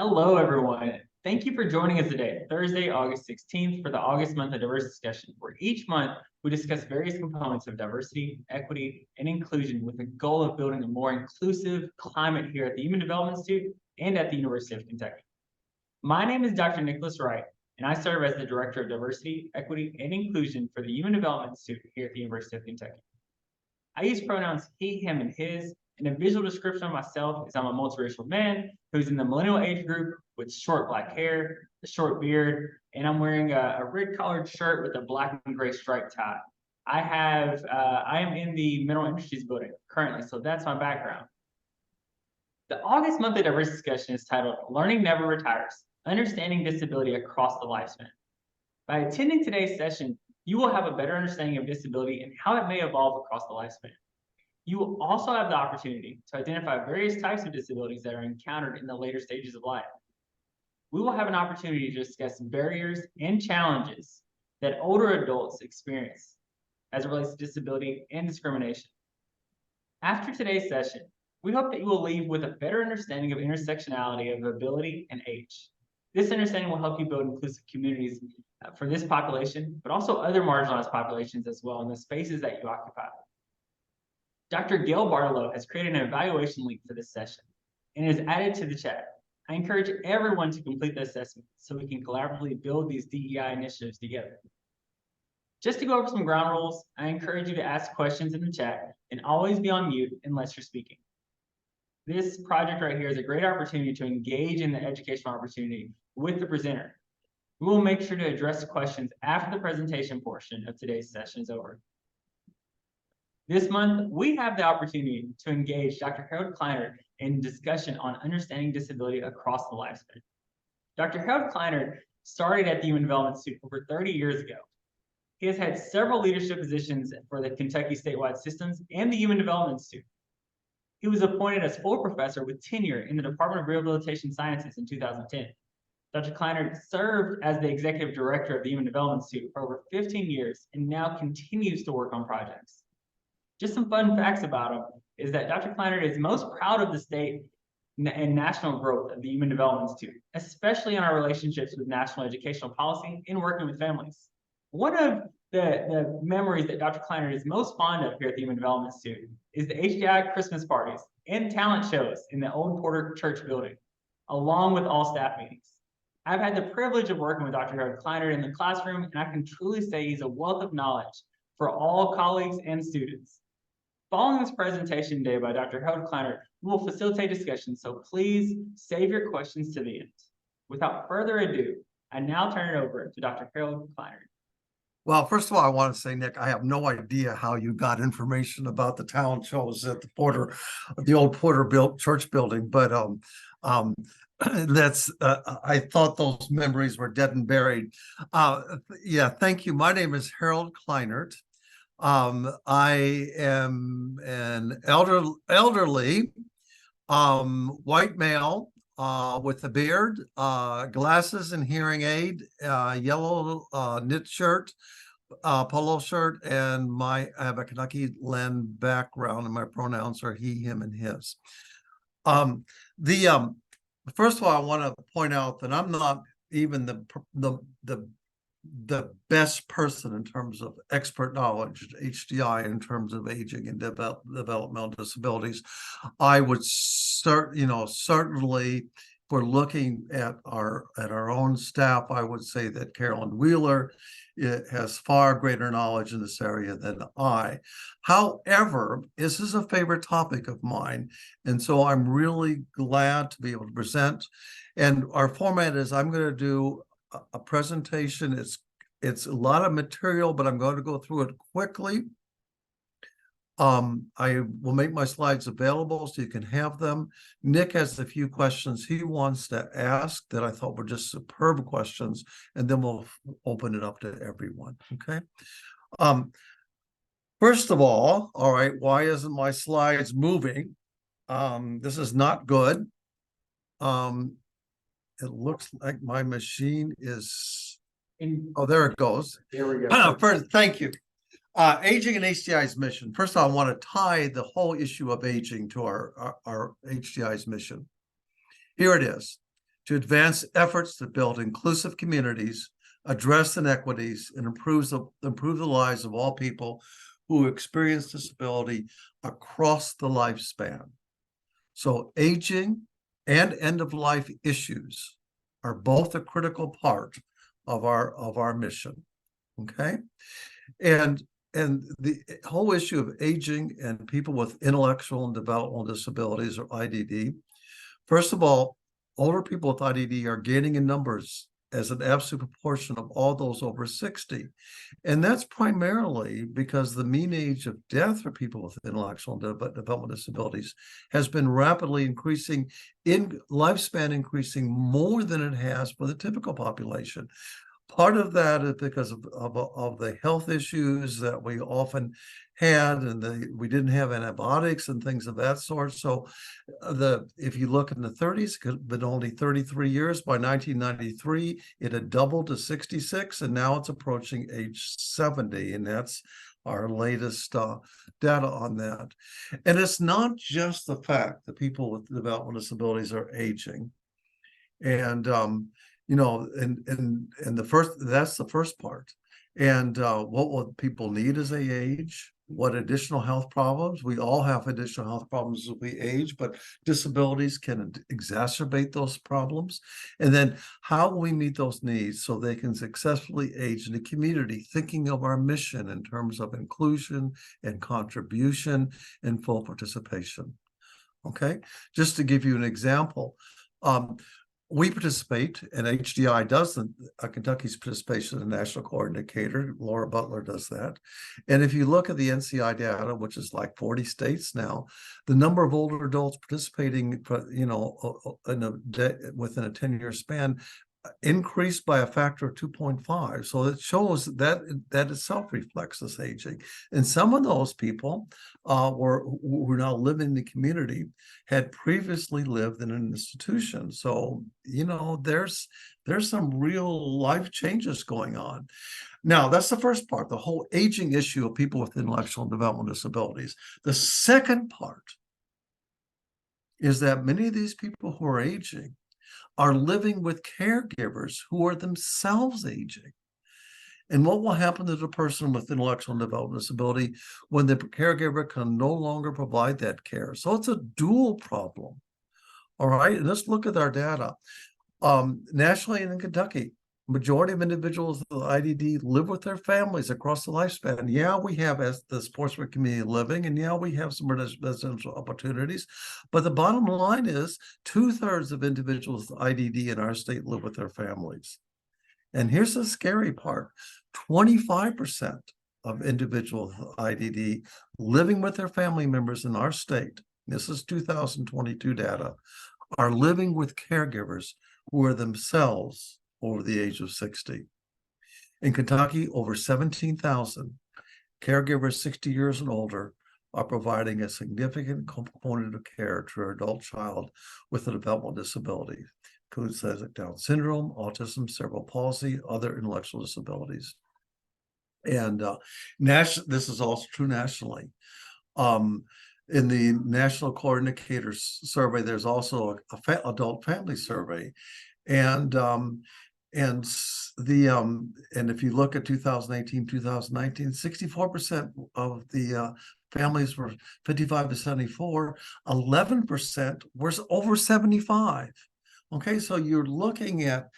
Hello, everyone. Thank you for joining us today, Thursday, August 16th, for the August month of diversity discussion, where each month we discuss various components of diversity, equity, and inclusion with the goal of building a more inclusive climate here at the Human Development Institute and at the University of Kentucky. My name is Dr. Nicholas Wright, and I serve as the Director of Diversity, Equity, and Inclusion for the Human Development Institute here at the University of Kentucky. I use pronouns he, him, and his, and a visual description of myself is I'm a multiracial man who's in the millennial age group with short black hair, a short beard, and I'm wearing a red collared shirt with a black and gray striped tie. I am in the Mineral Industries building currently, so that's my background. The August monthly diversity discussion is titled Learning Never Retires, Understanding Disability Across the Lifespan. By attending today's session, you will have a better understanding of disability and how it may evolve across the lifespan. You will also have the opportunity to identify various types of disabilities that are encountered in the later stages of life. We will have an opportunity to discuss barriers and challenges that older adults experience as it relates to disability and discrimination. After today's session, we hope that you will leave with a better understanding of intersectionality of ability and age. This understanding will help you build inclusive communities for this population, but also other marginalized populations as well in the spaces that you occupy. Dr. Gail Barlow has created an evaluation link for this session and is added to the chat. I encourage everyone to complete the assessment so we can collaboratively build these DEI initiatives together. Just to go over some ground rules, I encourage you to ask questions in the chat and always be on mute unless you're speaking. This project right here is a great opportunity to engage in the educational opportunity with the presenter. We will make sure to address questions after the presentation portion of today's session is over. This month, we have the opportunity to engage Dr. Harold Kleinert in discussion on understanding disability across the lifespan. Dr. Harold Kleinert started at the Human Development Institute over 30 years ago. He has had several leadership positions for the Kentucky statewide systems and the Human Development Institute. He was appointed as full professor with tenure in the Department of Rehabilitation Sciences in 2010. Dr. Kleinert served as the executive director of the Human Development Institute for over 15 years and now continues to work on projects. Just some fun facts about him is that Dr. Kleinert is most proud of the state and national growth of the Human Development Institute, especially in our relationships with national educational policy and working with families. One of the memories that Dr. Kleinert is most fond of here at the Human Development Institute is the HDI Christmas parties and talent shows in the old Porter Church building, along with all staff meetings. I've had the privilege of working with Dr. Harold Kleinert in the classroom, and I can truly say he's a wealth of knowledge for all colleagues and students. Following this presentation today by Dr. Harold Kleinert, we will facilitate discussion, so please save your questions to the end. Without further ado, I now turn it over to Dr. Harold Kleinert. Well, first of all, I want to say, Nick, I have no idea how you got information about the talent shows at the old Porter Church building, but I thought those memories were dead and buried. Yeah, thank you. My name is Harold Kleinert. I am an elderly white male with a beard, glasses and hearing aid, yellow knit shirt, polo shirt, and I have a Kentucky land background, and my pronouns are he, him, and his. First of all, I want to point out that I'm not even the best person in terms of expert knowledge, HDI, in terms of aging and developmental disabilities. I would certainly, if we're looking at our own staff, I would say that Carolyn Wheeler has far greater knowledge in this area than I. However, this is a favorite topic of mine, and so I'm really glad to be able to present. And our format is I'm going to do a presentation. It's a lot of material, but I'm going to go through it quickly. I will make my slides available so you can have them. Nick has a few questions he wants to ask that I thought were just superb questions, and then we'll open it up to everyone. Okay. First of all right, why isn't my slides moving? This is not good. It looks like my machine is oh, there it goes. There we go. First, thank you. Aging and HDI's mission. First of all, I want to tie the whole issue of aging to our HDI's mission. Here it is. to advance efforts to build inclusive communities, address inequities, and improve the lives of all people who experience disability across the lifespan. So aging and end-of-life issues are both a critical part of our mission. Okay. And the whole issue of aging and people with intellectual and developmental disabilities, or IDD, first of all, older people with IDD are gaining in numbers as an absolute proportion of all those over 60. And that's primarily because the mean age of death for people with intellectual and developmental disabilities has been rapidly increasing, in lifespan increasing more than it has for the typical population. Part of that is because of the health issues that we often had, and we didn't have antibiotics and things of that sort. So if you look in the 30s, it could have been only 33 years. By 1993, it had doubled to 66, and now it's approaching age 70, and that's our latest data on that. And it's not just the fact that people with developmental disabilities are aging. And you know, and that's the first part. And what will people need as they age? What additional health problems? We all have additional health problems as we age, but disabilities can exacerbate those problems. And then how will we meet those needs so they can successfully age in the community, thinking of our mission in terms of inclusion and contribution and full participation. Okay, just to give you an example, we participate, and HDI does Kentucky's participation in the national coordinator. Laura Butler does that. And if you look at the NCI data, which is like 40 states now, the number of older adults participating, you know, within a 10-year span increased by a factor of 2.5. So it shows that itself reflects this aging. And some of those people who now live in the community had previously lived in an institution. So, you know, there's some real life changes going on. Now, that's the first part, the whole aging issue of people with intellectual and developmental disabilities. The second part is that many of these people who are aging are living with caregivers who are themselves aging. And what will happen to the person with intellectual and developmental disability when the caregiver can no longer provide that care? So it's a dual problem. All right, and let's look at our data. Nationally and in Kentucky, majority of individuals with IDD live with their families across the lifespan. Yeah, we have as the sportsman community living, and yeah, we have some residential opportunities. But the bottom line is 2/3 of individuals with IDD in our state live with their families. And here's the scary part. 25% of individuals with IDD living with their family members in our state, this is 2022 data, are living with caregivers who are themselves over the age of 60. In Kentucky, over 17,000 caregivers 60 years and older are providing a significant component of care to an adult child with a developmental disability. Includes things like Down syndrome, autism, cerebral palsy, other intellectual disabilities. And this is also true nationally. In the National Coordinators Survey, there's also a adult family survey. And if you look at 2018, 2019, 64% of the families were 55 to 74, 11% were over 75. Okay, so you're looking at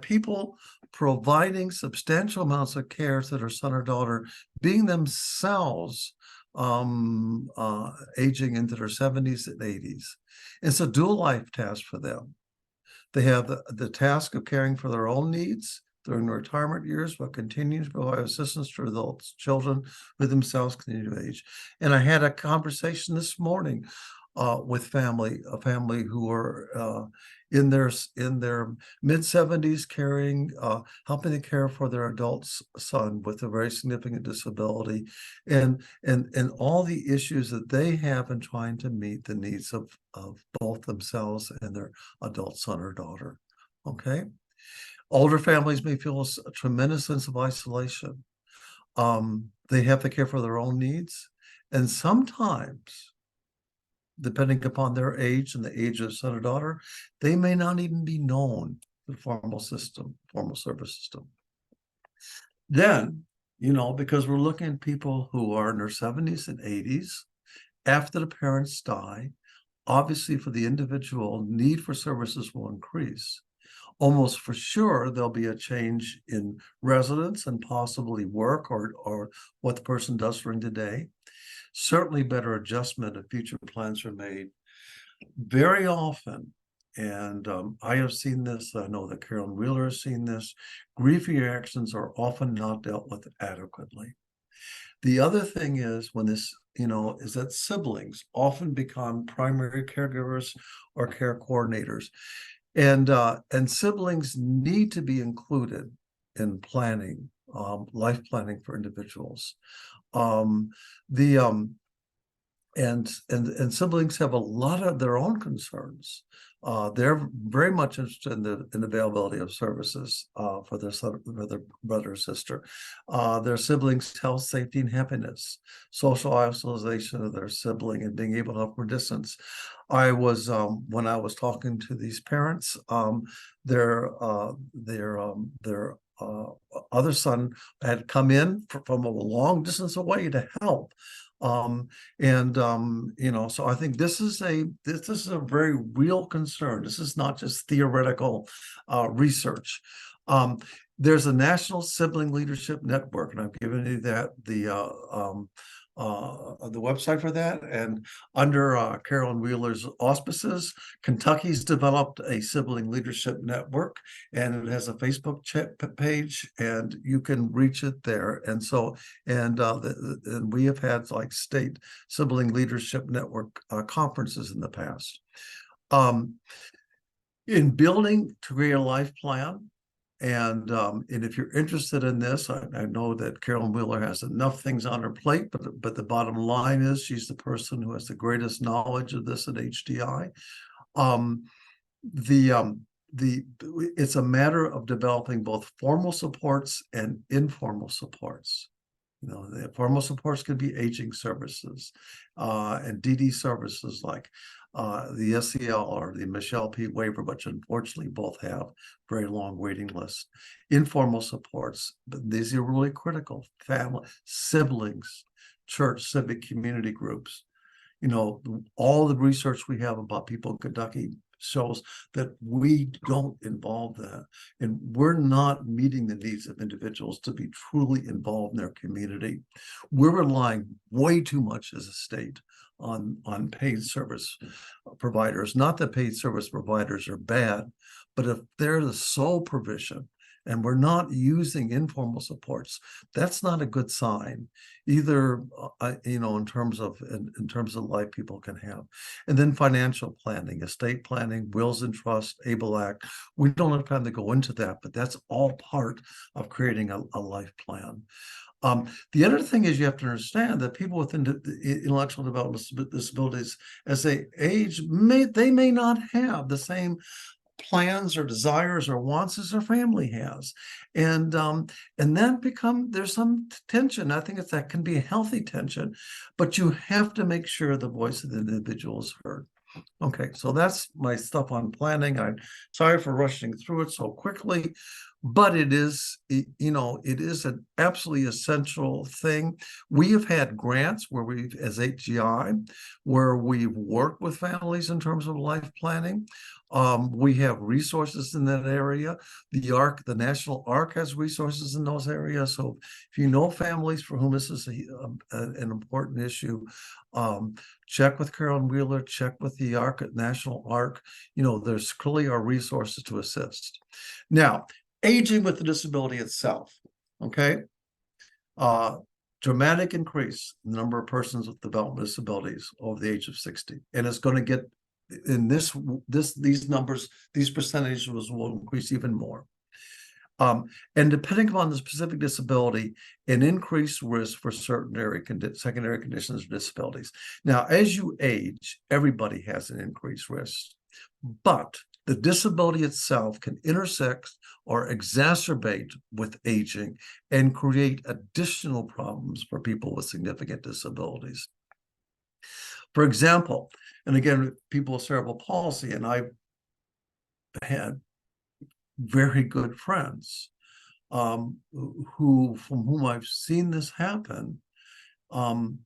people providing substantial amounts of care to their son or daughter, being themselves aging into their 70s and 80s. It's a dual life task for them. They have the task of caring for their own needs during their retirement years, but continuing to provide assistance to adults, children who themselves continue to age. And I had a conversation this morning with a family who were in their mid-70s, helping to care for their adult son with a very significant disability, and all the issues that they have in trying to meet the needs of both themselves and their adult son or daughter. Okay, older families may feel a tremendous sense of isolation. They have to care for their own needs, and sometimes depending upon their age and the age of son or daughter, they may not even be known the formal service system. Then, because we're looking at people who are in their 70s and 80s, after the parents die, obviously for the individual, need for services will increase. Almost for sure, there'll be a change in residence and possibly work or what the person does during the day. Certainly better adjustment if future plans are made. Very often, and I have seen this, I know that Carolyn Wheeler has seen this, grief reactions are often not dealt with adequately. The other thing is when this, is that siblings often become primary caregivers or care coordinators. And siblings need to be included in planning, life planning for individuals. And siblings have a lot of their own concerns. They're very much interested in the availability of services for their son, for their brother or sister. Their siblings' health, safety, and happiness, social isolation of their sibling, and being able to help for distance. I was when I was talking to these parents, their other son had come in from a long distance away to help. So I think this is a very real concern. This is not just theoretical research. There's a National Sibling Leadership Network, and I've given you that the website for that. And under Carolyn Wheeler's auspices, Kentucky's developed a sibling leadership network, and it has a Facebook page, and you can reach it there. And so, and we have had like state sibling leadership network conferences in the past. In building to create a life plan, and if you're interested in this, I know that Carolyn Wheeler has enough things on her plate, but the bottom line is she's the person who has the greatest knowledge of this at HDI. It's a matter of developing both formal supports and informal supports. The formal supports can be aging services and DD services like the SEL or the Michelle P. waiver, which unfortunately both have very long waiting lists. Informal supports, but these are really critical. Family, siblings, church, civic community groups. All the research we have about people in Kentucky shows that we don't involve that, and we're not meeting the needs of individuals to be truly involved in their community. We're relying way too much as a state on paid service providers. Not that paid service providers are bad, but if they're the sole provision and we're not using informal supports, that's not a good sign either, in terms of life people can have. And then financial planning, estate planning, wills and trust, ABLE Act. We don't have time to go into that, but that's all part of creating a life plan. The other thing is you have to understand that people with intellectual development disabilities, as they age, they may not have the same plans or desires or wants as their family has, and then there's some tension. I think that can be a healthy tension, but you have to make sure the voice of the individual is heard. Okay, so that's my stuff on planning. I'm sorry for rushing through it so quickly, but it is an absolutely essential thing. We have had grants where as HGI, where we've worked with families in terms of life planning. We have resources in that area. The National ARC has resources in those areas. So if you know families for whom this is an important issue, check with Carolyn Wheeler, check with the National ARC. There's clearly are resources to assist. Now, aging with the disability itself, okay? Dramatic increase in the number of persons with developmental disabilities over the age of 60. And it's going to get, in these numbers, these percentages will increase even more. And depending upon the specific disability, an increased risk for certain secondary conditions or disabilities. Now, as you age, everybody has an increased risk, but the disability itself can intersect or exacerbate with aging and create additional problems for people with significant disabilities. For example, and again, people with cerebral palsy, and I've had very good friends from whom I've seen this happen, and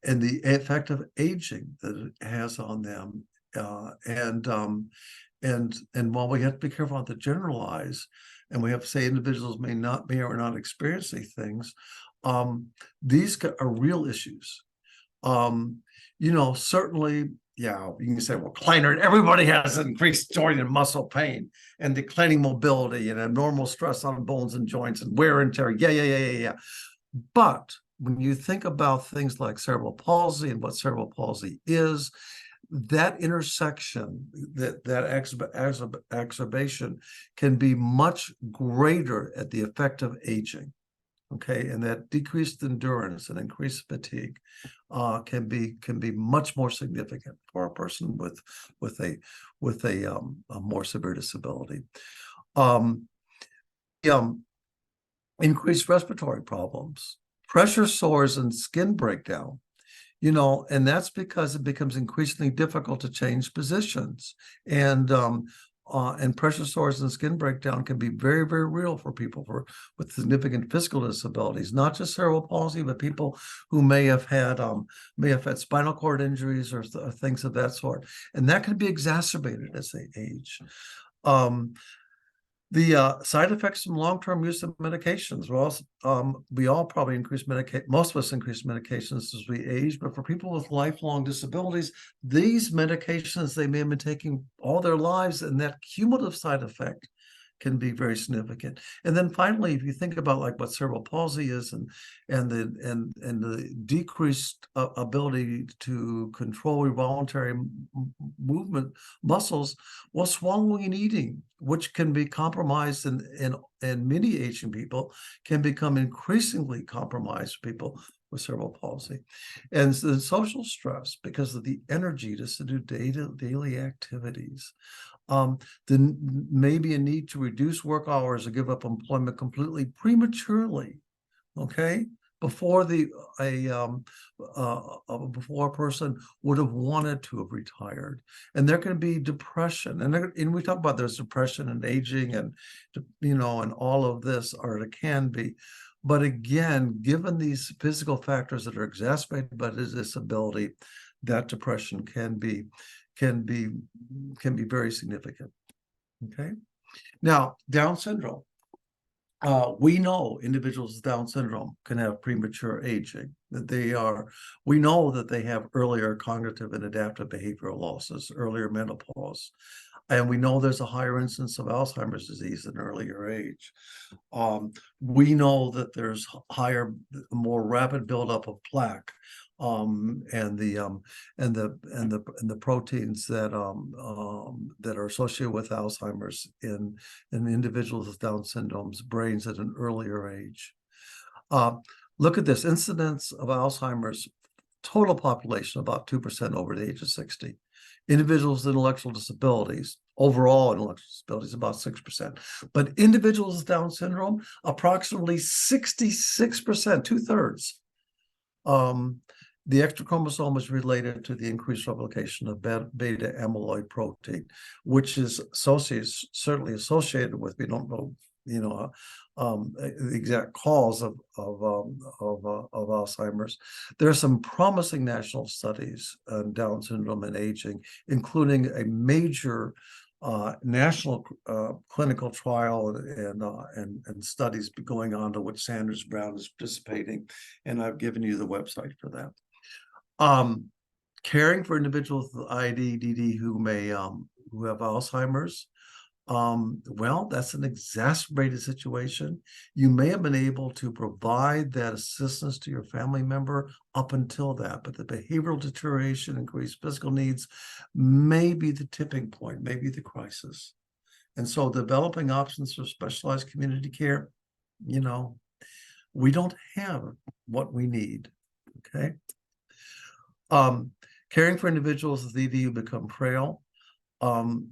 the effect of aging that it has on them. And while we have to be careful not to generalize, and we have to say individuals may or not experience these things, these are real issues. Certainly, yeah, you can say, well, Kleinert, everybody has increased joint and muscle pain and declining mobility and abnormal stress on bones and joints and wear and tear. Yeah. But when you think about things like cerebral palsy and what cerebral palsy is, that intersection, that exacerbation can be much greater at the effect of aging. Okay, and that decreased endurance and increased fatigue can be much more significant for a person with a more severe disability. Um, Increased respiratory problems, pressure sores, and skin breakdown. And that's because it becomes increasingly difficult to change positions. And pressure sores and skin breakdown can be very, very real for people with significant physical disabilities, not just cerebral palsy, but people who may have had spinal cord injuries or things of that sort. And that can be exacerbated as they age. The side effects from long-term use of medications. We all probably most of us increase medications as we age, but for people with lifelong disabilities, these medications they may have been taking all their lives, and that cumulative side effect can be very significant. And then finally, if you think about like what cerebral palsy is and the decreased ability to control involuntary movement muscles, well, swallowing and eating, which can be compromised in many aging people, can become increasingly compromised for people with cerebral palsy. And the social stress because of the energy just to do daily activities. Then maybe a need to reduce work hours or give up employment completely prematurely, okay, before a person would have wanted to have retired. And there can be depression, and we talk about there's depression and aging and and all of this, or it can be. But again, given these physical factors that are exacerbated by this disability, that depression can be very significant. Okay. Now, Down syndrome. We know individuals with Down syndrome can have premature aging. We know that they have earlier cognitive and adaptive behavioral losses, earlier menopause. And we know there's a higher incidence of Alzheimer's disease in earlier age. We know that there's more rapid buildup of plaque, and the proteins that are associated with Alzheimer's in individuals with Down syndrome's brains at an earlier age. Look at this incidence of Alzheimer's total population, about 2% over the age of 60. Individuals with intellectual disabilities, overall intellectual disabilities, about 6%. But individuals with Down syndrome, approximately 66%, 2/3. The extra chromosome is related to the increased replication of beta amyloid protein, which is certainly associated with, we don't know, the exact cause of Alzheimer's. There are some promising national studies on Down syndrome and aging, including a major national clinical trial and studies going on to which Sanders Brown is participating, and I've given you the website for that. Caring for individuals with IDD who have Alzheimer's. Well, that's an exacerbated situation. You may have been able to provide that assistance to your family member up until that, but the behavioral deterioration, increased physical needs may be the tipping point, may be the crisis. And so developing options for specialized community care, we don't have what we need, okay? Caring for individuals with ED who become frail. The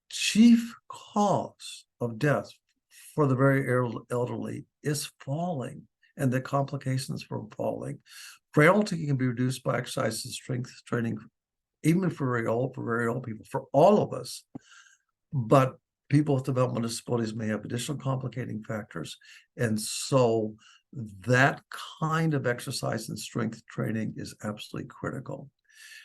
chief cause of death for the very elderly is falling and the complications from falling. Frailty can be reduced by exercise and strength training, even for very old people, for all of us. But people with developmental disabilities may have additional complicating factors. And so that kind of exercise and strength training is absolutely critical.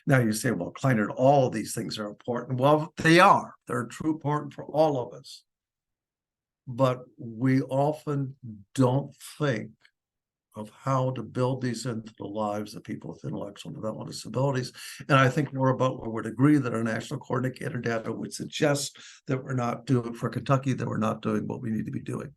Now you say, well, Kleinert, all of these things are important. Well, they are. They're true important for all of us. But we often don't think of how to build these into the lives of people with intellectual and developmental disabilities. And I think Laura Butler would agree that our national coordinator data would suggest that we're not doing, for Kentucky, that we're not doing what we need to be doing.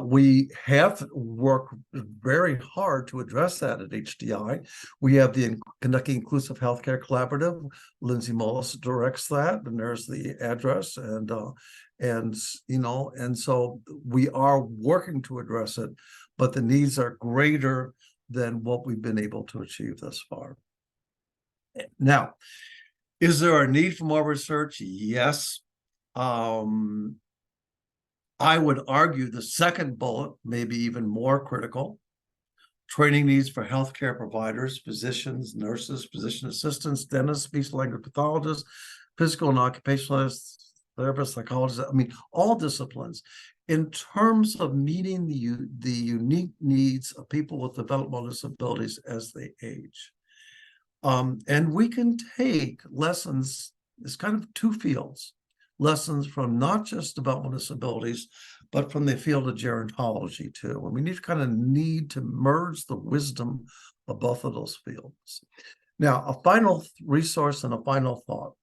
We have worked very hard to address that at HDI. We have the Kentucky Inclusive Healthcare Collaborative. Lindsay Mullis directs that, and there's the address, and so we are working to address it, but the needs are greater than what we've been able to achieve thus far. Now, is there a need for more research? Yes. I would argue the second bullet may be even more critical. Training needs for healthcare providers, physicians, nurses, physician assistants, dentists, speech language pathologists, physical and occupational therapists, psychologists, I mean, all disciplines, in terms of meeting the unique needs of people with developmental disabilities as they age. And we can take lessons, it's kind of two fields. Lessons from not just developmental disabilities, but from the field of gerontology too. And we need to merge the wisdom of both of those fields. Now, a final resource and a final thought,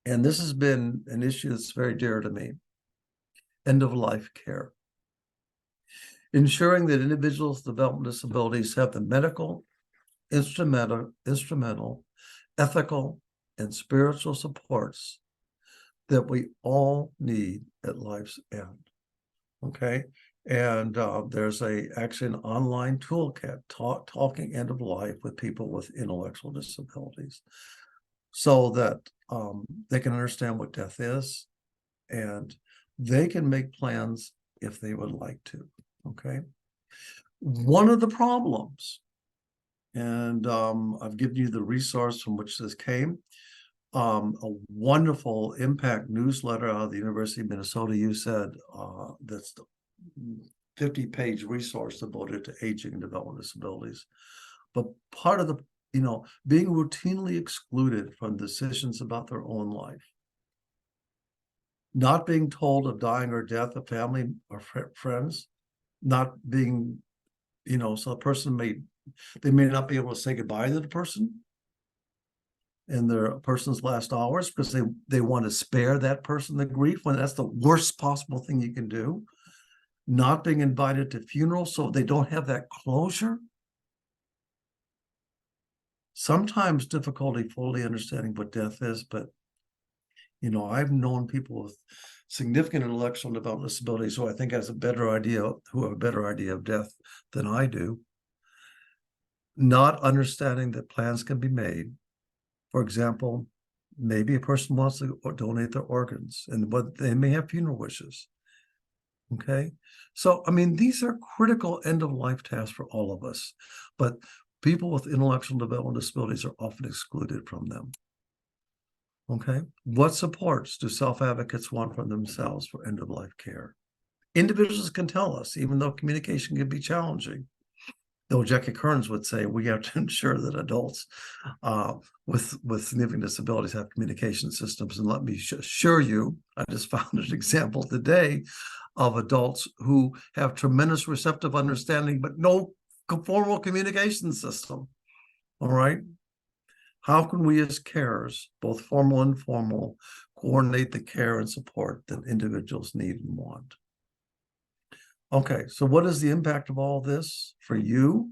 and this has been an issue that's very dear to me: end-of-life care. Ensuring that individuals with developmental disabilities have the medical, instrumental, ethical, and spiritual supports that we all need at life's end. Okay, and there's actually an online toolkit talking end of life with people with intellectual disabilities, so that they can understand what death is, and they can make plans if they would like to. Okay, one of the problems, and I've given you the resource from which this came. A wonderful impact newsletter out of the University of Minnesota, you said, that's the 50-page resource devoted to aging and developmental disabilities. But part of the, being routinely excluded from decisions about their own life, not being told of dying or death of family or friends, not being, so the person they may not be able to say goodbye to the person in their person's last hours because they want to spare that person the grief, when that's the worst possible thing you can do. Not being invited to funerals, so they don't have that closure. Sometimes difficulty fully understanding what death is, but I've known people with significant intellectual and developmental disabilities who I think have a better idea of death than I do. Not understanding that plans can be made. For example, maybe a person wants to donate their organs, but they may have funeral wishes. Okay, so I mean, these are critical end-of-life tasks for all of us, but people with intellectual and developmental disabilities are often excluded from them. Okay, what supports do self-advocates want for themselves for end-of-life care? Individuals can tell us, even though communication can be challenging. Though Jackie Kearns would say we have to ensure that adults with significant disabilities have communication systems. And let me assure you, I just found an example today of adults who have tremendous receptive understanding, but no formal communication system. All right. How can we as carers, both formal and informal, coordinate the care and support that individuals need and want? Okay, so what is the impact of all this for you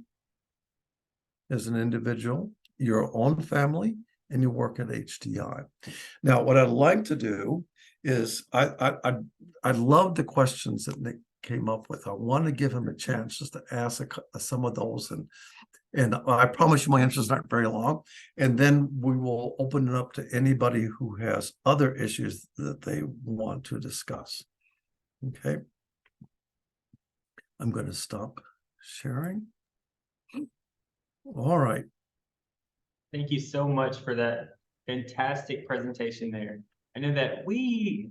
as an individual, your own family, and your work at HDI? Now, what I'd like to do is I love the questions that Nick came up with. I want to give him a chance just to ask some of those, and I promise you my answers aren't very long, and then we will open it up to anybody who has other issues that they want to discuss. Okay. I'm going to stop sharing. All right. Thank you so much for that fantastic presentation there. I know that we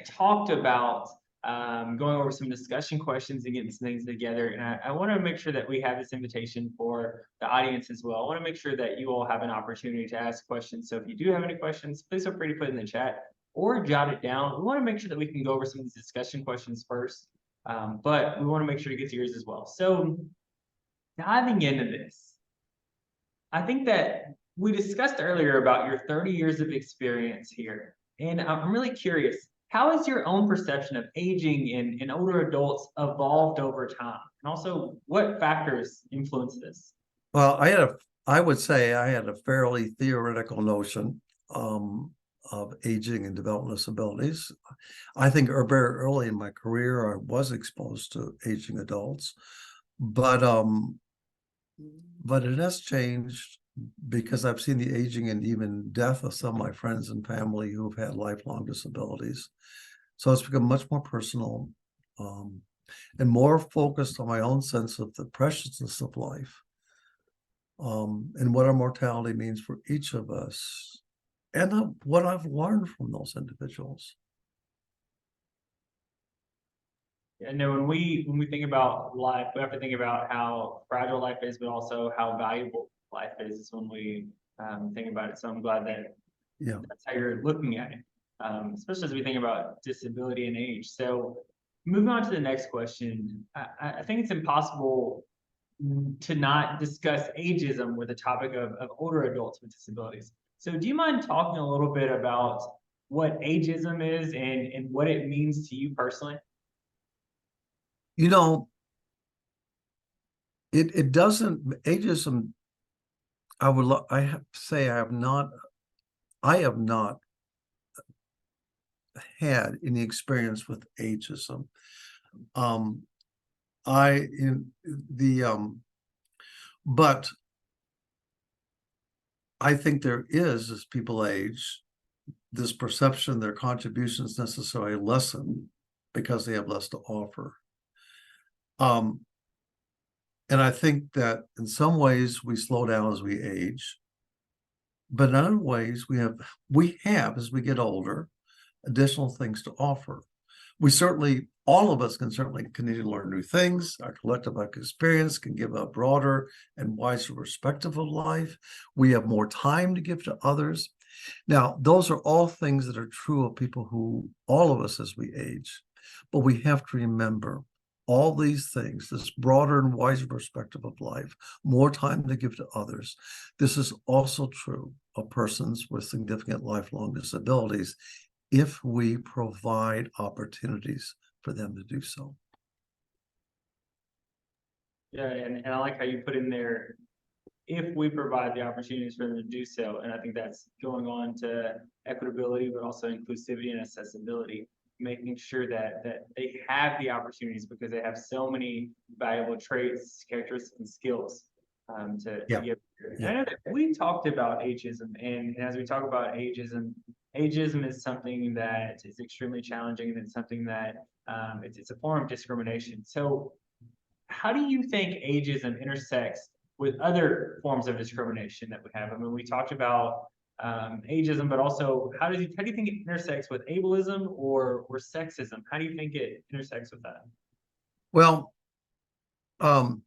talked about going over some discussion questions and getting some things together. And I want to make sure that we have this invitation for the audience as well. I want to make sure that you all have an opportunity to ask questions. So if you do have any questions, please feel free to put it in the chat or jot it down. We want to make sure that we can go over some of these discussion questions first, but we want to make sure to get to yours as well. So diving into this, I think that we discussed earlier about your 30 years of experience here. And I'm really curious, how has your own perception of aging in older adults evolved over time? And also, what factors influence this? Well, I would say I had a fairly theoretical notion of aging and developmental disabilities. I think very early in my career, I was exposed to aging adults, but it has changed because I've seen the aging and even death of some of my friends and family who've had lifelong disabilities. So it's become much more personal and more focused on my own sense of the preciousness of life and what our mortality means for each of us, and what I've learned from those individuals. And then when we think about life, we have to think about how fragile life is, but also how valuable life is when we think about it. So I'm glad that that's how you're looking at it, especially as we think about disability and age. So moving on to the next question, I think it's impossible to not discuss ageism with the topic of older adults with disabilities. So do you mind talking a little bit about what ageism is and what it means to you personally? You know, it doesn't ageism. I have to say I have not had any experience with ageism. I in the but I think there is, as people age, this perception their contributions necessarily lessen because they have less to offer. And I think that in some ways we slow down as we age, but in other ways we have as we get older, additional things to offer. All of us can certainly continue to learn new things. Our collective experience can give a broader and wider perspective of life. We have more time to give to others. Now, those are all things that are true of all of us as we age. But we have to remember all these things, this broader and wider perspective of life, more time to give to others. This is also true of persons with significant lifelong disabilities if we provide opportunities for them to do so. Yeah, and I like how you put in there, if we provide the opportunities for them to do so. And I think that's going on to equitability, but also inclusivity and accessibility, making sure that they have the opportunities because they have so many valuable traits, characteristics, and skills to give. And I know that we talked about ageism, and as we talk about ageism is something that is extremely challenging, and it's something that it's a form of discrimination. So how do you think ageism intersects with other forms of discrimination that we have? I mean, we talked about ageism, but also how do you think it intersects with ableism or sexism? How do you think it intersects with that? Well,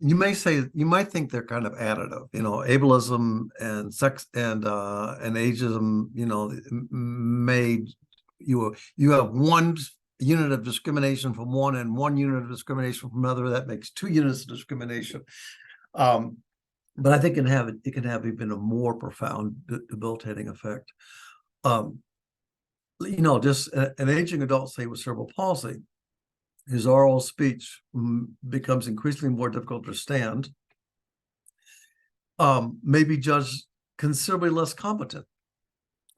you might think they're kind of additive, ableism and sex and ageism, made you have one unit of discrimination from one and one unit of discrimination from another. That makes two units of discrimination. But I think it can have even a more profound debilitating effect. Just an aging adult, say, with cerebral palsy, his oral speech becomes increasingly more difficult to understand, may be judged considerably less competent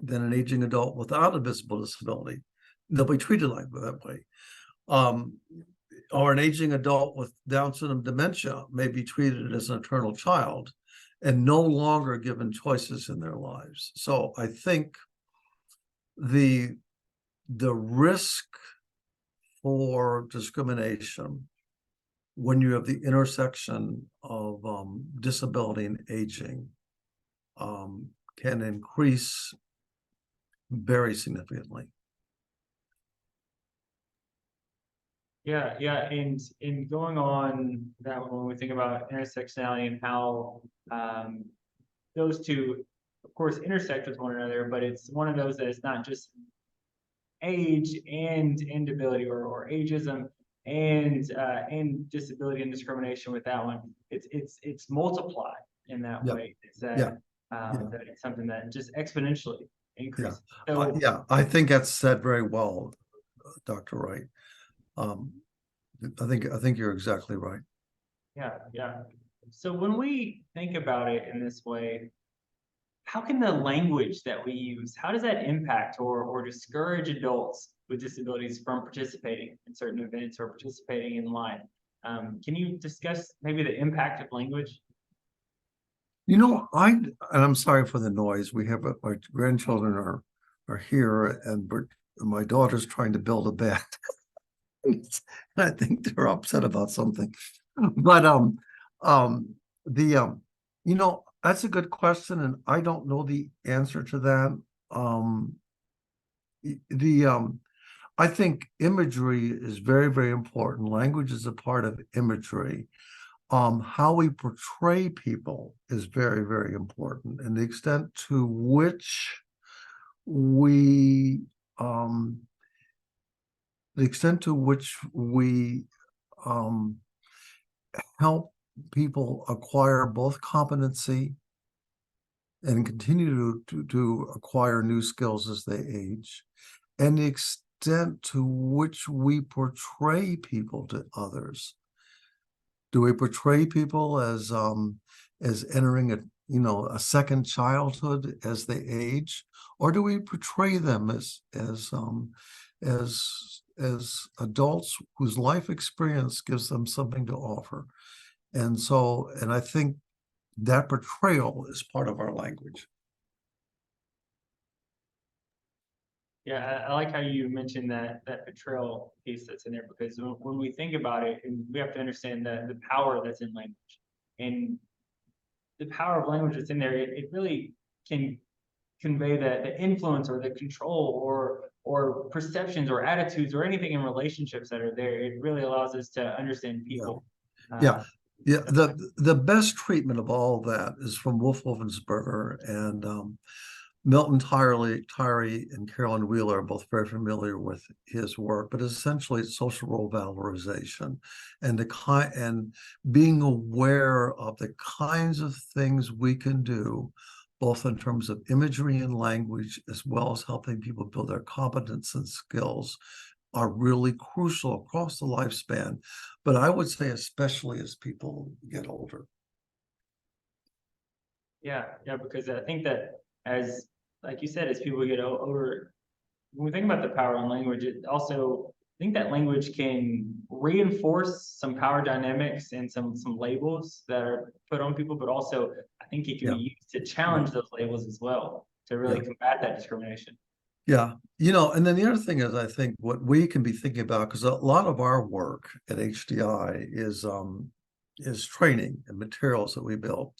than an aging adult without a visible disability. They'll be treated like that way. Or an aging adult with Down syndrome dementia may be treated as an eternal child and no longer given choices in their lives. So I think the risk for discrimination when you have the intersection of disability and aging, can increase very significantly. Yeah, yeah, and going on that one, when we think about intersectionality and how those two, of course, intersect with one another, but it's one of those that it's not just age and ability or ageism and disability and discrimination with that one. It's multiplied in that Yeah, way. It's yeah, that it's something that just exponentially yeah, increases. So yeah. I think that's said very well, Dr. Wright. Um, I think you're exactly right. yeah, yeah. So when we think about it in this way, how can the language that we use, how does that impact or discourage adults with disabilities from participating in certain events or participating in life? Can you discuss maybe the impact of language? You know, and I'm sorry for the noise. We have my grandchildren are here, and my daughter's trying to build a bed. And I think they're upset about something. But the you know, that's a good question, and I don't know the answer to that. The I think imagery is very, very important. Language is a part of imagery. How we portray people is very, very important, and the extent to which we um the extent to which we um help people acquire both competency and continue to acquire new skills as they age, and the extent to which we portray people to others. Do we portray people as entering a second childhood as they age, or do we portray them as adults whose life experience gives them something to offer? And I think that portrayal is part of our language. Yeah, I like how you mentioned that betrayal piece that's in there because when we think about it, and we have to understand the power that's in language and the power of language that's in there. It really can convey the influence or the control or perceptions or attitudes or anything in relationships that are there. It really allows us to understand people. Yeah. Uh, Yeah. The best treatment of all that is from Wolf Wolfensberger, and Milton Tyree and Carolyn Wheeler are both very familiar with his work, but essentially it's social role valorization and and being aware of the kinds of things we can do, both in terms of imagery and language, as well as helping people build their competence and skills, are really crucial across the lifespan. But I would say especially as people get older. yeah, yeah, because I think that as like you said, as people get older, when we think about the power in language, it also I think that language can reinforce some power dynamics and some labels that are put on people, but also I think it can Yeah, be used to yeah, challenge those labels as well to really yeah. combat that discrimination. Yeah, and then the other thing is, I think what we can be thinking about, because a lot of our work at HDI is training and materials that we build.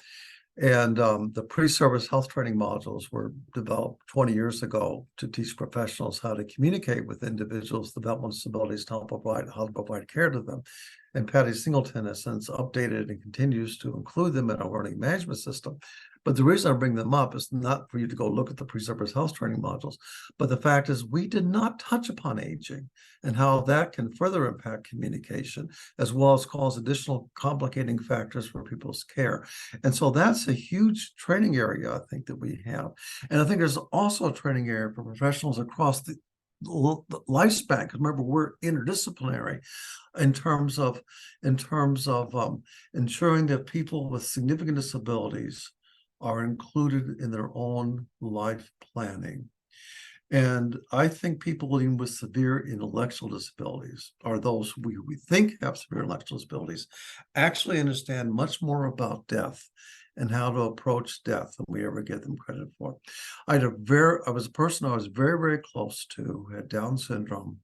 And the pre-service health training modules were developed 20 years ago to teach professionals how to communicate with individuals with developmental disabilities, how to provide care to them. And Patty Singleton has since updated and continues to include them in our learning management system. But the reason I bring them up is not for you to go look at the pre-service health training modules, but the fact is we did not touch upon aging and how that can further impact communication, as well as cause additional complicating factors for people's care. And so that's a huge training area, I think, that we have. And I think there's also a training area for professionals across the lifespan, because remember, we're interdisciplinary in terms of ensuring that people with significant disabilities are included in their own life planning. And I think people even with severe intellectual disabilities, or those we think have severe intellectual disabilities, actually understand much more about death and how to approach death than we ever give them credit for. I was a person I was very, very close to, who had Down syndrome,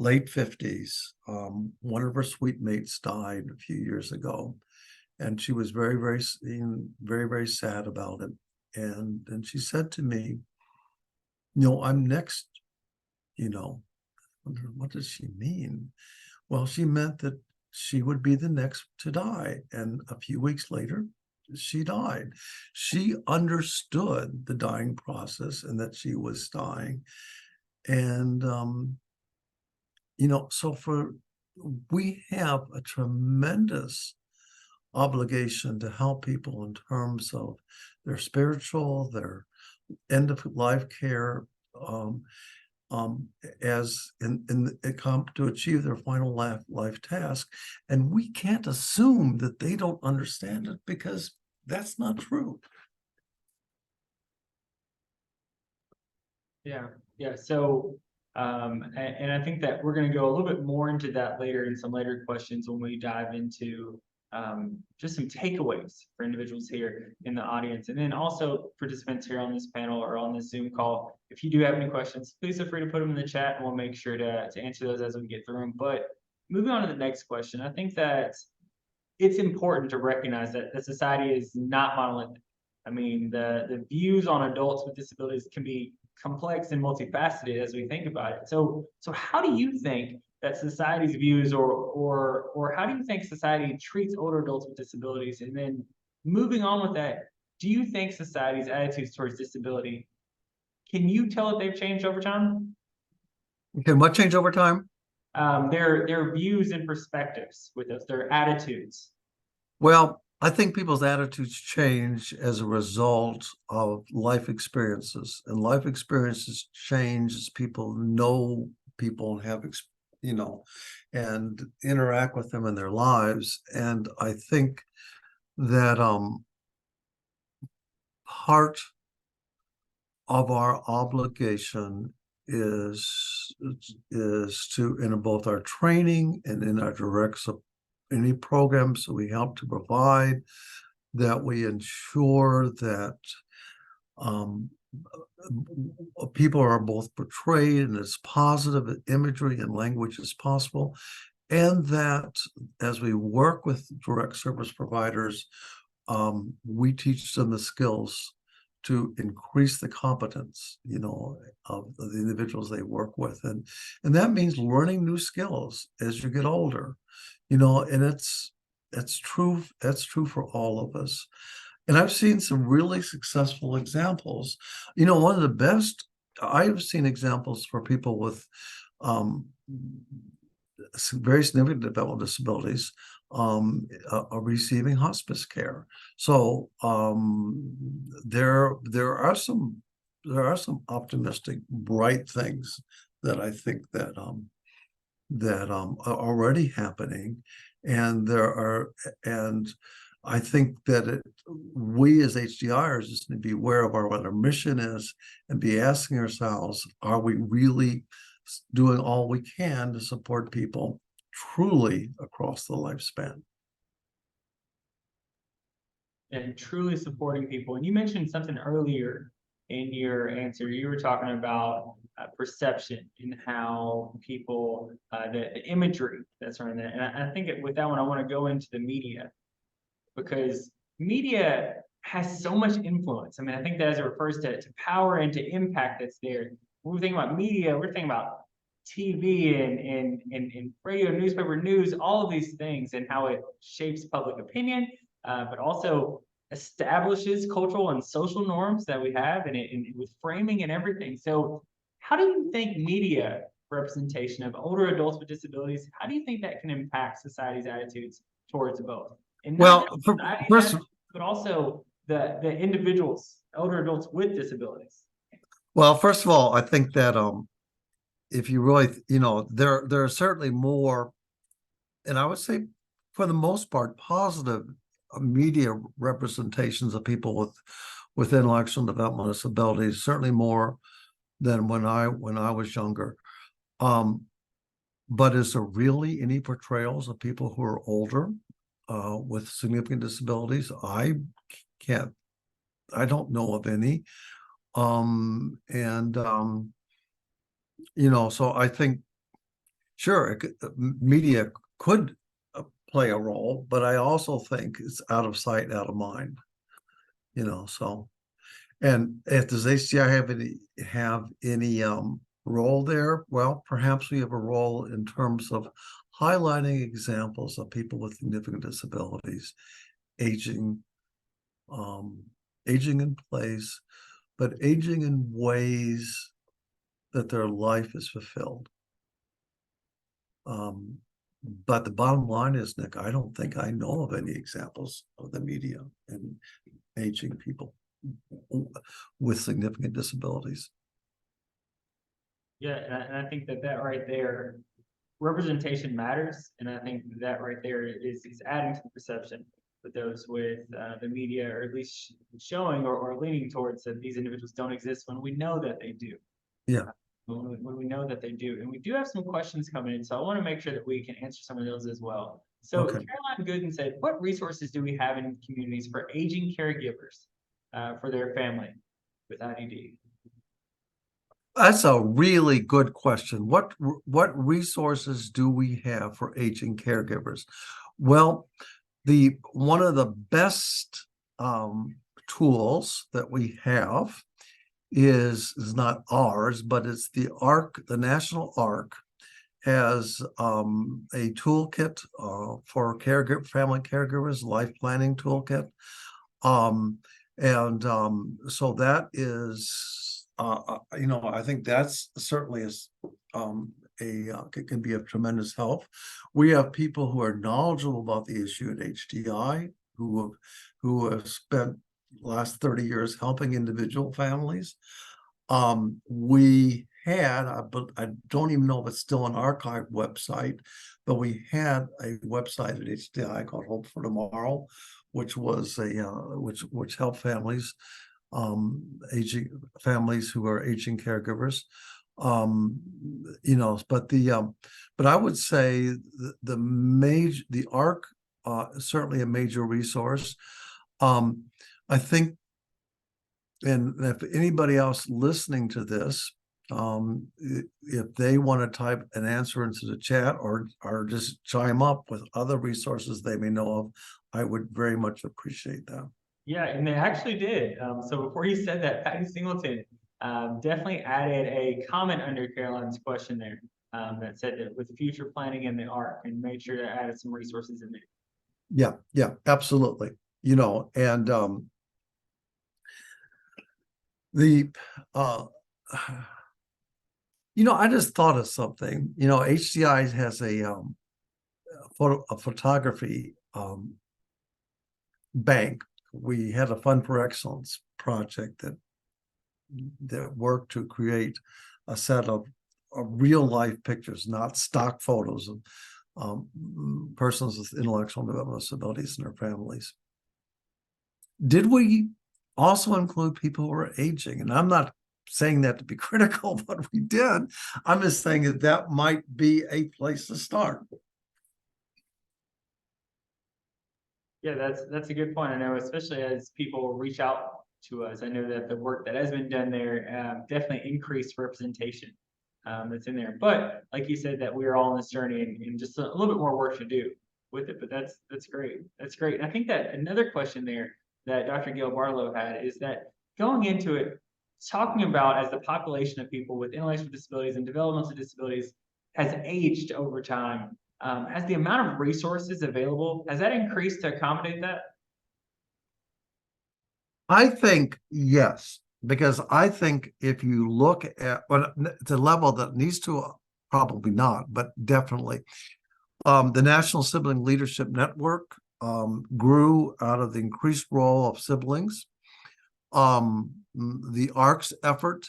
late 50s. One of her suite mates died a few years ago, and she was very, very sad about it. And she said to me, I'm next, you know, what does she mean? Well, she meant that she would be the next to die. And a few weeks later, she died. She understood the dying process and that she was dying. And, we have a tremendous obligation to help people in terms of their spiritual, their end of life care, um, as in it come to achieve their final life task. And we can't assume that they don't understand it, because that's not true. Yeah, yeah. So, and I think that we're going to go a little bit more into that later in some later questions when we dive into just some takeaways for individuals here in the audience, and then also participants here on this panel or on this Zoom call. If you do have any questions, please feel free to put them in the chat, and we'll make sure to answer those as we get through them. But moving on to the next question, I think that it's important to recognize that the society is not monolithic. I mean, the views on adults with disabilities can be complex and multifaceted as we think about it. So how do you think that society's views or how do you think society treats older adults with disabilities? And then moving on with that, do you think society's attitudes towards disability, can you tell if they've changed over time? Okay, what changed over time? Their views and perspectives with us, their attitudes. Well, I think people's attitudes change as a result of life experiences, and life experiences change as people know people and and interact with them in their lives. And I think that part of our obligation is to, in both our training and in our any programs that we help to provide, that we ensure that people are both portrayed in as positive imagery and language as possible, and that as we work with direct service providers, we teach them the skills to increase the competence, of the individuals they work with. And that means learning new skills as you get older, and that's true for all of us. And I've seen some really successful examples. One of the best, I've seen examples for people with very significant developmental disabilities are receiving hospice care. So there are some optimistic, bright things that I think that are already happening, and I think that we as HDIers just need to be aware of what our mission is and be asking ourselves, are we really doing all we can to support people truly across the lifespan? And truly supporting people. And you mentioned something earlier in your answer. You were talking about perception and how people, the imagery that's around that. And I think with that one, I want to go into the media, because media has so much influence. I mean, I think that as it refers to power and to impact that's there. When we think about media, we're thinking about TV and radio, newspaper, news, all of these things, and how it shapes public opinion, but also establishes cultural and social norms that we have, and with framing and everything. So how do you think media representation of older adults with disabilities, how do you think that can impact society's attitudes towards both? And not just society's attitudes, but also the individuals, older adults with disabilities. Well, first of all, I think that if you really, there are certainly more, and I would say for the most part, positive media representations of people with intellectual and developmental disabilities, certainly more than when I was younger. But is there really any portrayals of people who are older with significant disabilities? I don't know of any. So I think sure, media could play a role, but I also think it's out of sight, out of mind. So, and if does HDI have any role there? Well, perhaps we have a role in terms of highlighting examples of people with significant disabilities, aging, aging in place, but aging in ways that their life is fulfilled. But the bottom line is, Nick, I don't think I know of any examples of the media and aging people with significant disabilities. Yeah, and I think that right there, representation matters, and I think that right there is adding to the perception with those with the media, or at least showing or leaning towards that these individuals don't exist when we know that they do. Yeah. When we know that they do. And we do have some questions coming in, so I want to make sure that we can answer some of those as well. So Okay. Caroline Gooden said, what resources do we have in communities for aging caregivers for their family with IDD? That's a really good question. What resources do we have for aging caregivers? Well, one of the best tools that we have is not ours, but it's the ARC. The National ARC has a toolkit for family caregivers, life planning toolkit. So that is, I think that's certainly can be of tremendous help. We have people who are knowledgeable about the issue at HDI who have spent the last 30 years helping individual families. We had, I don't even know if it's still an archive website, but we had a website at HDI called Hope for Tomorrow, which was which helped families, aging families who are aging caregivers. But I would say the ARC certainly a major resource. I think, and if anybody else listening to this, if they want to type an answer into the chat or just chime up with other resources they may know of, I would very much appreciate that. Yeah, and they actually did. So before you said that, Patty Singleton definitely added a comment under Caroline's question there that said that with future planning in the ARC, and made sure to add some resources in there. Yeah, absolutely. And I just thought of something. HDI has a photography bank. We had a Fund for Excellence project that worked to create a set of real life pictures, not stock photos of persons with intellectual and developmental disabilities and their families. Did we also include people who are aging? And I'm not saying that to be critical, but we did. I'm just saying that might be a place to start. Yeah, that's a good point. I know, especially as people reach out to us, I know that the work that has been done there definitely increased representation that's in there. But like you said, that we are all on this journey and just a little bit more work to do with it. But that's great. That's great. And I think that another question there that Dr. Gail Barlow had is that going into it, talking about as the population of people with intellectual disabilities and developmental disabilities has aged over time. Has the amount of resources available, has that increased to accommodate that? I think yes, because I think if you look at the level that needs to, probably not, but definitely, the National Sibling Leadership Network grew out of the increased role of siblings. The ARC's effort,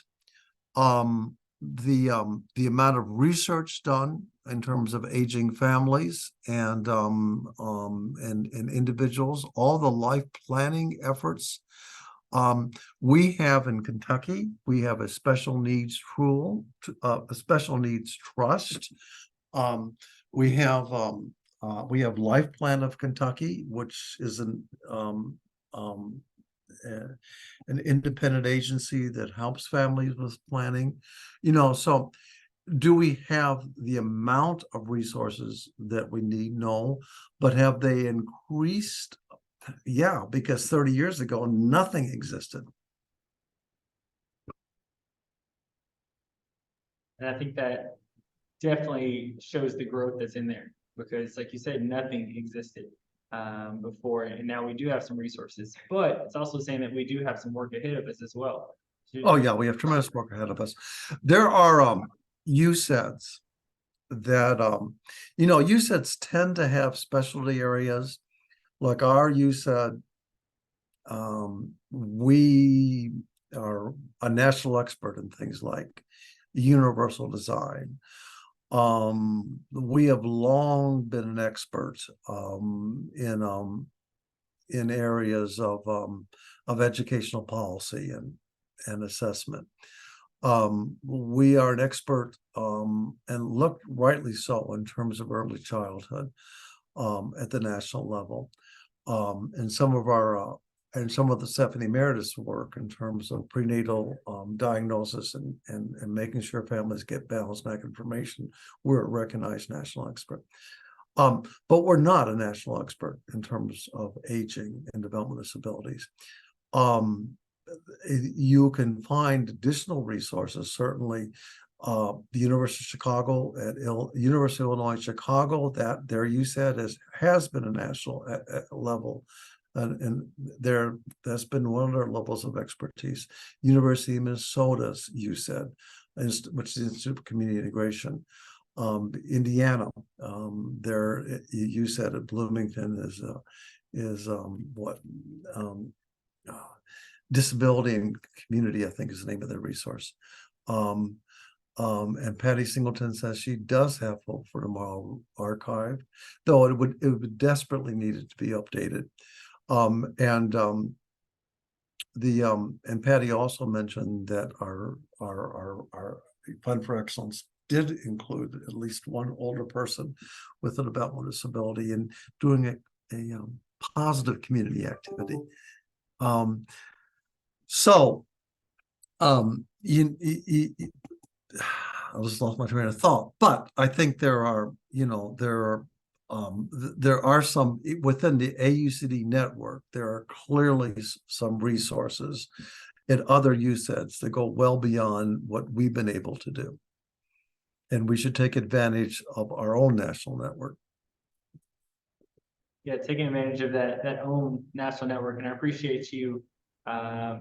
the amount of research done in terms of aging families and individuals, all the life planning efforts. We have in Kentucky, we have a special needs a special needs trust. We have Life Plan of Kentucky, which is an independent agency that helps families with planning. So do we have the amount of resources that we need? No, but have they increased? Yeah, because 30 years ago, nothing existed. And I think that definitely shows the growth that's in there because, like you said, nothing existed before, and now we do have some resources. But it's also saying that we do have some work ahead of us as well. Oh yeah, we have tremendous work ahead of us. There are USEDs that USEDs tend to have specialty areas. Like our USED, we are a national expert in things like universal design. We have long been an expert in areas of educational policy and assessment. We are an expert and look rightly so in terms of early childhood at the national level. And some of our and some of the Stephanie Meredith's work in terms of prenatal diagnosis and making sure families get balanced back information, we're a recognized national expert. But we're not a national expert in terms of aging and developmental disabilities. You can find additional resources, certainly the University of Chicago at University of Illinois Chicago, that their USAID has been a national level, and there that's been one of their levels of expertise. University of Minnesota's USAID, which is the Institute of Community Integration. Indiana, their USAID at Bloomington is what Disability and Community, I think, is the name of their resource. And Patty Singleton says she does have Hope for Tomorrow archived, though it would desperately need it to be updated. And Patty also mentioned that our Fund for Excellence did include at least one older person with a developmental disability and doing a positive community activity. I just lost my train of thought, but I think there are some within the AUCD network. There are clearly some resources in other USEDs that go well beyond what we've been able to do, and we should take advantage of our own national network. Yeah, taking advantage of that own national network, and I appreciate you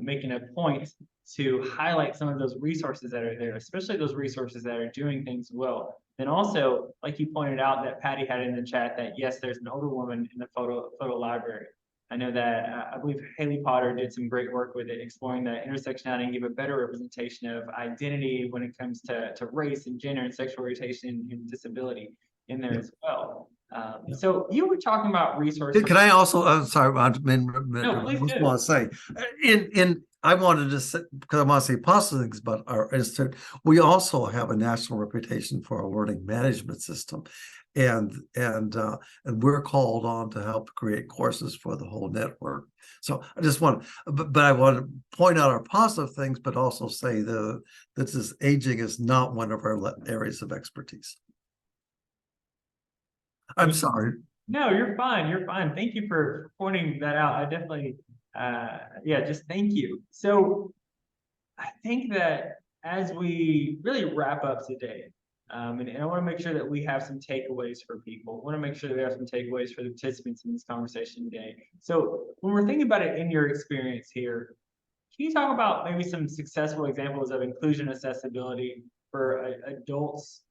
making a point to highlight some of those resources that are there, especially those resources that are doing things well. And also, like you pointed out, that Patty had in the chat, that yes, there's an older woman in the photo library. I know that I believe Haley Potter did some great work with it, exploring the intersectionality and give a better representation of identity when it comes to race and gender and sexual orientation and disability in there as well. So you were talking about resources. Can I also? I'm sorry, I No, please do. want to say I wanted to say, because I want to say positive things about our institute. We also have a national reputation for our learning management system, and we're called on to help create courses for the whole network. So I just want, but I want to point out our positive things, but also say that this aging is not one of our areas of expertise. I'm sorry. No, you're fine. You're fine. Thank you for pointing that out. I definitely, just thank you. So I think that as we really wrap up today, and I want to make sure that we have some takeaways for people. I want to make sure that we have some takeaways for the participants in this conversation today. So when we're thinking about it in your experience here, can you talk about maybe some successful examples of inclusion accessibility for adults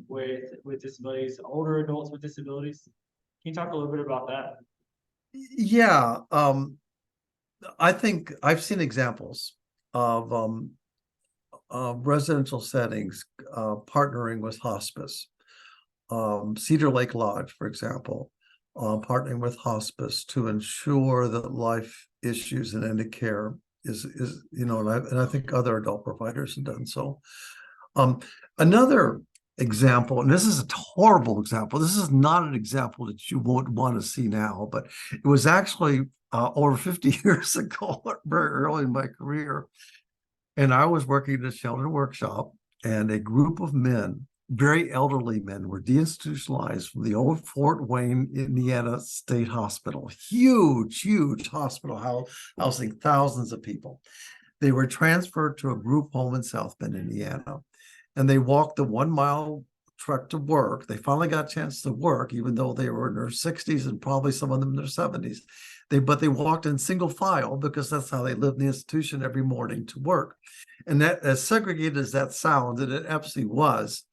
with disabilities, older adults with disabilities? Can you talk a little bit about that? Yeah, I think I've seen examples of residential settings partnering with hospice. Cedar Lake Lodge, for example, partnering with hospice to ensure that life issues and end of care is and I think other adult providers have done so. Another example, and this is a horrible example. This is not an example that you won't want to see now, but it was actually over 50 years ago, very early in my career. And I was working at a shelter workshop, and a group of men, very elderly men, were deinstitutionalized from the old Fort Wayne, Indiana State Hospital. Huge hospital housing thousands of people. They were transferred to a group home in South Bend, Indiana, and they walked the 1 mile trek to work. They finally got a chance to work, even though they were in their 60s and probably some of them in their 70s. But they walked in single file because that's how they lived in the institution every morning to work. And that, as segregated as that sounds, and it absolutely was,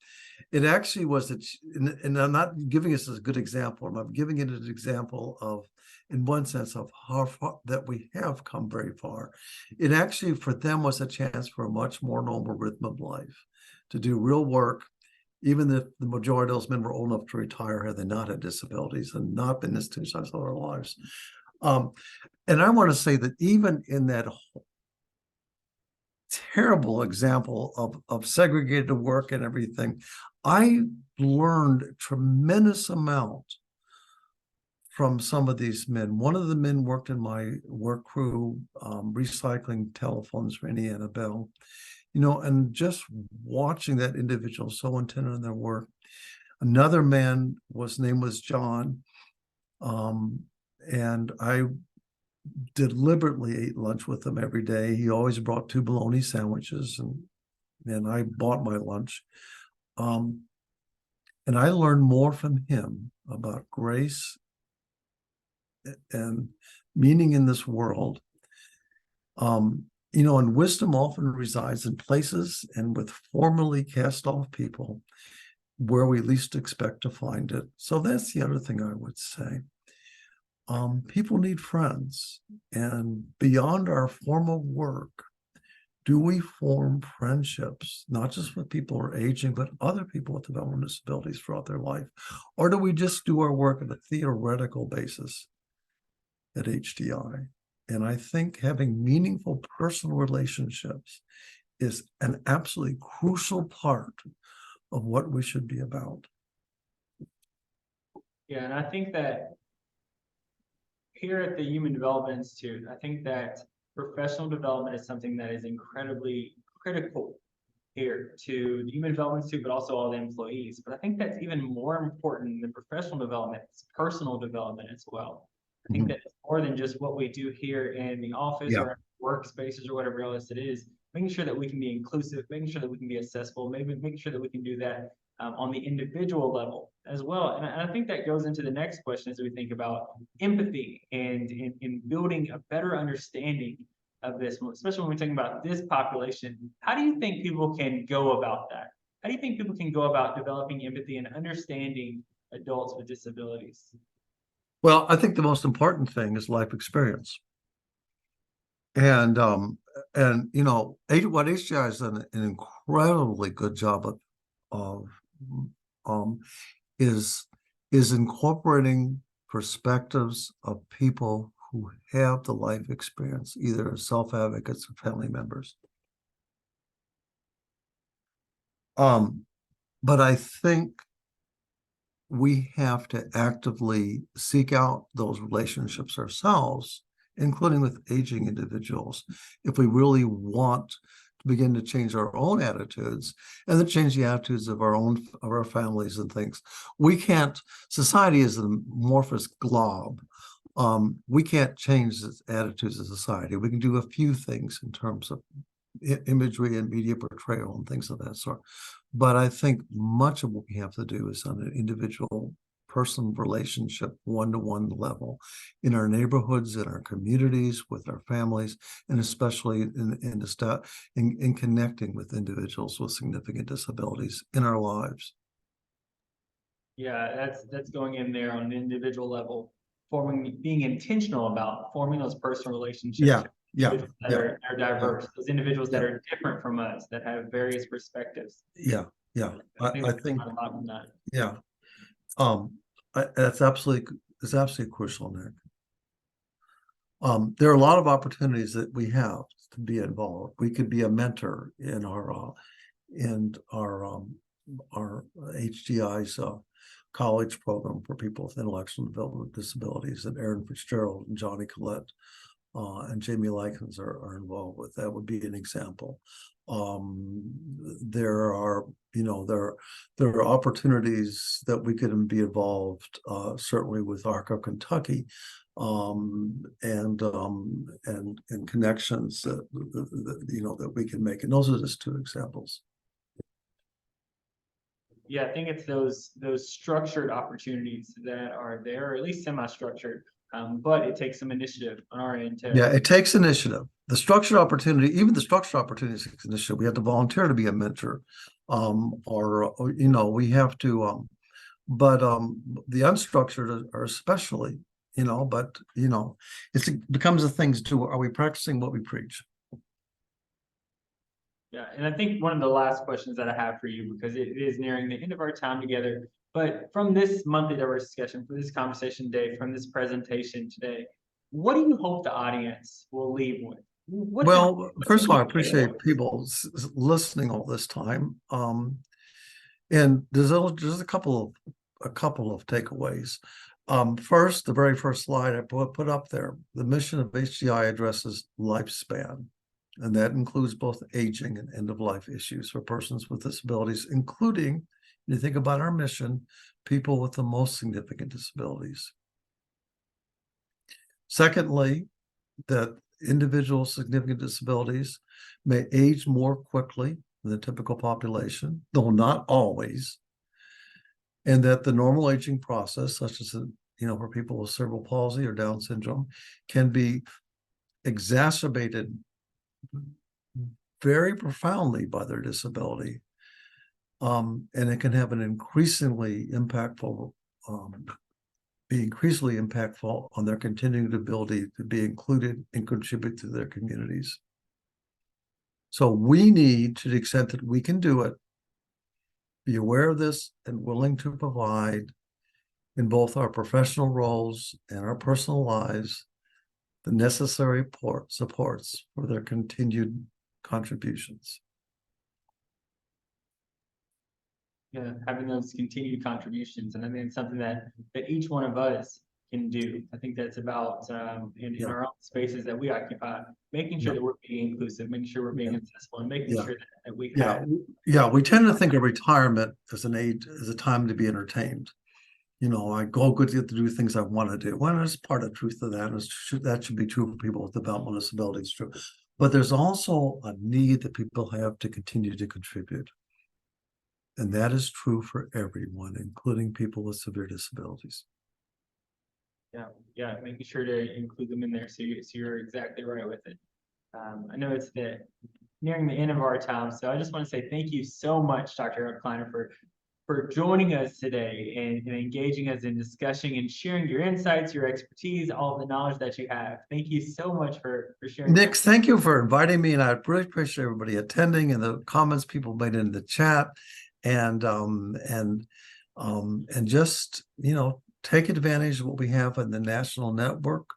it actually was, and I'm not giving this as a good example, I'm giving it as an example of, in one sense, of how far that we have come very far. It actually, for them, was a chance for a much more normal rhythm of life, to do real work, even if the majority of those men were old enough to retire had they not had disabilities and not been institutionalized all their lives. And I want to say that even in that terrible example of segregated work and everything, I learned a tremendous amount from some of these men. One of the men worked in my work crew, recycling telephones for Indiana Bell, and just watching that individual so intent on their work. Another man, name was John, and I deliberately ate lunch with him every day. He always brought 2 bologna sandwiches, and I bought my lunch. And I learned more from him about grace and meaning in this world. And wisdom often resides in places and with formerly cast off people where we least expect to find it. So that's the other thing I would say. People need friends, and beyond our formal work, do we form friendships, not just with people who are aging, but other people with developmental disabilities throughout their life? Or do we just do our work on a theoretical basis at HDI? And I think having meaningful personal relationships is an absolutely crucial part of what we should be about. Yeah, and I think that here at the Human Development Institute, I think that professional development is something that is incredibly critical here to the Human Development Institute, but also all the employees. But I think that's even more important than professional development, it's personal development as well. I think that it's more than just what we do here in the office or workspaces or whatever else it is, making sure that we can be inclusive, making sure that we can be accessible, maybe making sure that we can do that on the individual level as well. And I think that goes into the next question as we think about empathy and in building a better understanding of this, especially when we're talking about this population. How do you think people can go about that? How do you think people can go about developing empathy and understanding adults with disabilities? Well, I think the most important thing is life experience. And what HDI has done an incredibly good job of is incorporating perspectives of people who have the life experience, either as self-advocates or family members. But I think we have to actively seek out those relationships ourselves, including with aging individuals, if we really want to begin to change our own attitudes and to change the attitudes of our families and things. We can't, society is an amorphous glob. We can't change the attitudes of society. We can do a few things in terms of imagery and media portrayal and things of that sort. But I think much of what we have to do is on an individual person relationship, one-to-one level, in our neighborhoods, in our communities, with our families, and especially in connecting with individuals with significant disabilities in our lives. Yeah, that's going in there on an individual level, being intentional about forming those personal relationships. That are diverse, those individuals that are different from us, that have various perspectives. I think that's absolutely crucial, Nick. There are a lot of opportunities that we have to be involved. We could be a mentor in our HDI's college program for people with intellectual and developmental disabilities that Aaron Fitzgerald and Johnny Collette and Jamie Likens are involved with. That would be an example. There are, there are opportunities that we can be involved, certainly with ARCA Kentucky, and connections that we can make. And those are just two examples. Yeah, I think it's those structured opportunities that are there, or at least semi-structured. But it takes some initiative on our end to. Yeah, it takes initiative. The structured opportunity, even the structured opportunity takes initiative. We have to volunteer to be a mentor, or we have to. But the unstructured are especially, but it becomes a thing to do. Are we practicing what we preach? Yeah, and I think one of the last questions that I have for you, because it is nearing the end of our time together, but from this monthly diversity discussion, from this conversation today, from this presentation today, what do you hope the audience will leave with? Well, first of all, I appreciate people listening all this time. And there's just a couple of takeaways. First, the very first slide I put up there, the mission of HDI addresses lifespan, and that includes both aging and end-of-life issues for persons with disabilities, including, when you think about our mission, people with the most significant disabilities. Secondly, that individuals with significant disabilities may age more quickly than the typical population, though not always, and that the normal aging process, such as for people with cerebral palsy or Down syndrome, can be exacerbated very profoundly by their disability, and it can have an increasingly impactful on their continuing ability to be included and contribute to their communities. So we need, to the extent that we can do it, be aware of this and willing to provide, in both our professional roles and our personal lives, the necessary supports for their continued contributions. Yeah, having those continued contributions, and I think it's something that each one of us can do. I think that's about in our own spaces that we occupy, making sure that we're being inclusive, making sure we're being accessible, and making sure that we have. We tend to think of retirement as a time to be entertained. I go good to do things I want to do. Well, there's part of truth to that, and that should be true for people with developmental disabilities, true. But there's also a need that people have to continue to contribute. And that is true for everyone, including people with severe disabilities. Yeah, making sure to include them in there. So you're exactly right with it. I know it's nearing the end of our time, so I just want to say thank you so much, Dr. Kleinert, for joining us today and engaging us in discussing and sharing your insights, your expertise, all of the knowledge that you have. Thank you so much for sharing. Nick, thank you for inviting me, and I really appreciate everybody attending and the comments people made in the chat, and just take advantage of what we have in the national network.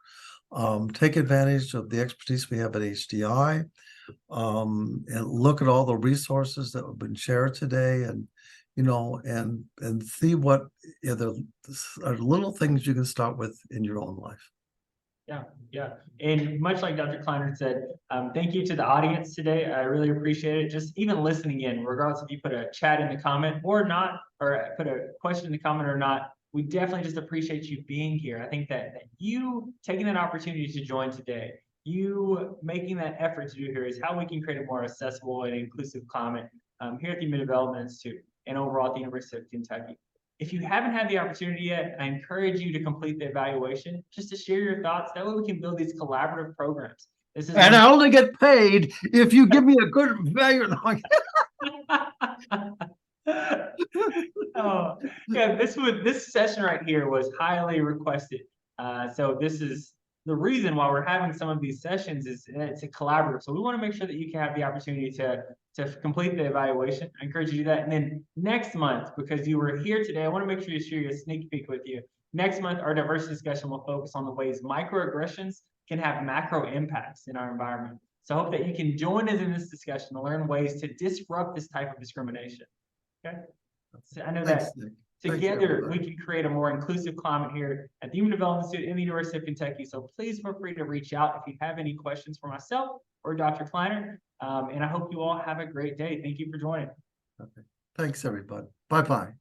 Take advantage of the expertise we have at HDI, and look at all the resources that have been shared today, and see what there are little things you can start with in your own life. Yeah. And much like Dr. Kleinert said, thank you to the audience today. I really appreciate it. Just even listening in, regardless if you put a chat in the comment or not, or put a question in the comment or not, we definitely just appreciate you being here. I think that you taking that opportunity to join today, you making that effort to do here, is how we can create a more accessible and inclusive climate here at the Human Development Institute and overall at the University of Kentucky. If you haven't had the opportunity yet, I encourage you to complete the evaluation, just to share your thoughts. That way we can build these collaborative programs. And I only get paid if you give me a good value. Oh, yeah, this session right here was highly requested. So this is the reason why we're having some of these sessions, is it's a collaborative. So we want to make sure that you can have the opportunity to complete the evaluation. I encourage you to do that. And then next month, because you were here today, I want to make sure you share a sneak peek with you. Next month, our diversity discussion will focus on the ways microaggressions can have macro impacts in our environment. So I hope that you can join us in this discussion to learn ways to disrupt this type of discrimination. Okay. So I know that together we can create a more inclusive climate here at the Human Development Institute in the University of Kentucky. So please feel free to reach out if you have any questions for myself or Dr. Kleinert. And I hope you all have a great day. Thank you for joining. Thanks, everybody. Bye-bye.